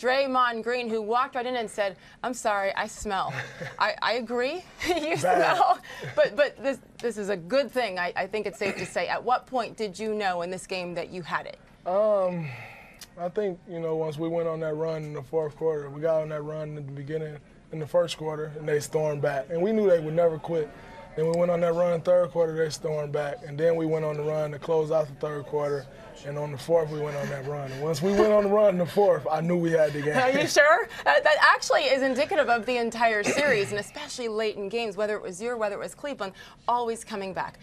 Draymond Green, who walked right in and said, "I'm sorry, I smell." I agree, you smell, but this is a good thing. I think it's safe to say. At what point did you know in this game that you had it? I think, once we went on that run in the fourth quarter, we got on that run at the beginning in the first quarter, and they stormed back. And we knew they would never quit. Then we went on that run in the third quarter, they stormed back. And then we went on the run to close out the third quarter. And on the fourth, we went on that run. And once we went on the run in the fourth, I knew we had the game. Are you sure? That actually is indicative of the entire series, and especially late in games, whether it was you or whether it was Cleveland, always coming back.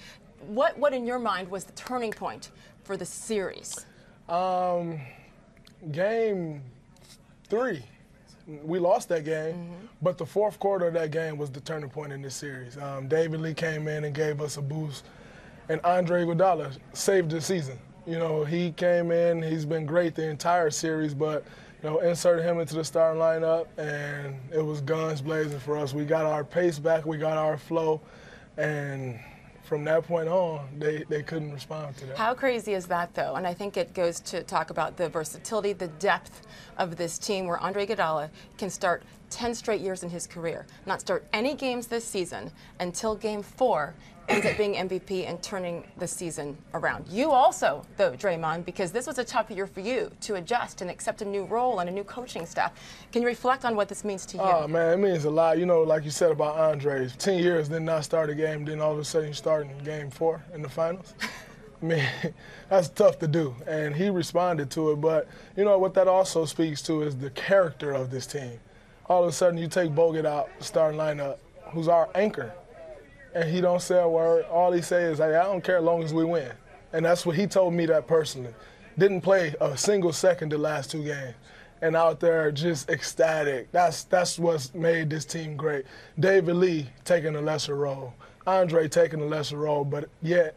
What in your mind was the turning point for the series? Game 3. We lost that game, but the fourth quarter of that game was the turning point in this series. David Lee came in and gave us a boost, and Andre Iguodala saved the season. He came in, he's been great the entire series, but inserted him into the starting lineup, and it was guns blazing for us. We got our pace back, we got our flow, and from that point on, they couldn't respond to that. How crazy is that, though? And I think it goes to talk about the versatility, the depth of this team, where Andre Iguodala can start 10 straight years in his career, not start any games this season until Game 4, ends up being MVP and turning the season around. You also, though, Draymond, because this was a tough year for you to adjust and accept a new role and a new coaching staff. Can you reflect on what this means to you? Oh, man, it means a lot. Like you said about Andre, 10 years did not start a game, then all of a sudden you start in Game 4 in the finals. I mean, that's tough to do, and he responded to it. But, what that also speaks to is the character of this team. All of a sudden you take Bogut out, the starting lineup, who's our anchor, and he don't say a word. All he says is, "Hey, I don't care as long as we win." And that's what he told me that personally. Didn't play a single second the last 2 games. And out there just ecstatic. That's what's made this team great. David Lee taking a lesser role. Andre taking a lesser role, but yet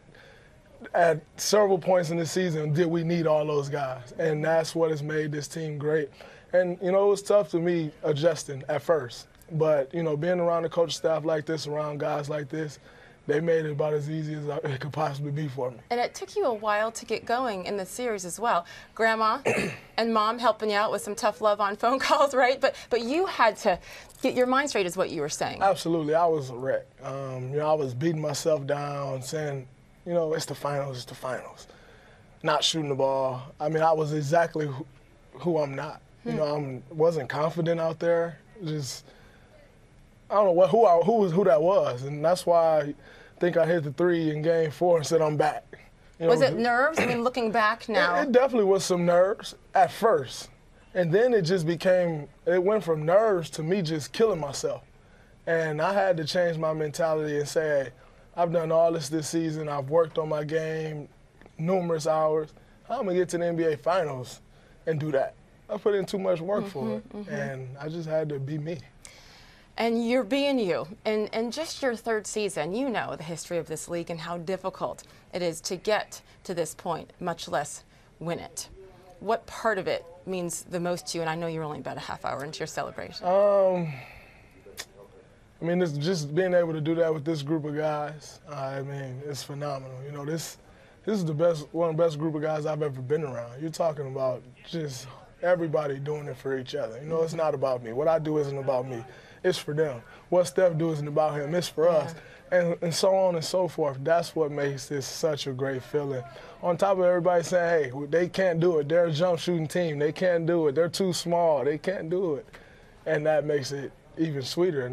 at several points in the season did we need all those guys. And that's what has made this team great. And, it was tough to me adjusting at first. But, being around the coaching staff like this, around guys like this, they made it about as easy as it could possibly be for me. And it took you a while to get going in the series as well. Grandma and Mom helping you out with some tough love on phone calls, right? But you had to get your mind straight is what you were saying. Absolutely. I was a wreck. I was beating myself down, saying, it's the finals, it's the finals. Not shooting the ball. I mean, I was exactly who I'm not. I wasn't confident out there. I don't know who that was, and that's why I think I hit the 3 in Game 4 and said I'm back. Was it nerves? I mean, looking back now. It definitely was some nerves at first, and then it went from nerves to me just killing myself. And I had to change my mentality and say, hey, I've done all this season. I've worked on my game numerous hours. How am I going to get to the NBA Finals and do that? I put in too much work for it, and I just had to be me. And you're being you. And just your 3rd season, you know the history of this league and how difficult it is to get to this point, much less win it. What part of it means the most to you? And I know you're only about a half hour into your celebration. It's just being able to do that with this group of guys. It's phenomenal. This is one of the best group of guys I've ever been around. You're talking about just everybody doing it for each other. It's not about me. What I do isn't about me. It's for them. What Steph do isn't about him. It's for us. And so on and so forth. That's what makes this such a great feeling. On top of everybody saying, hey, they can't do it. They're a jump shooting team. They can't do it. They're too small. They can't do it. And that makes it even sweeter.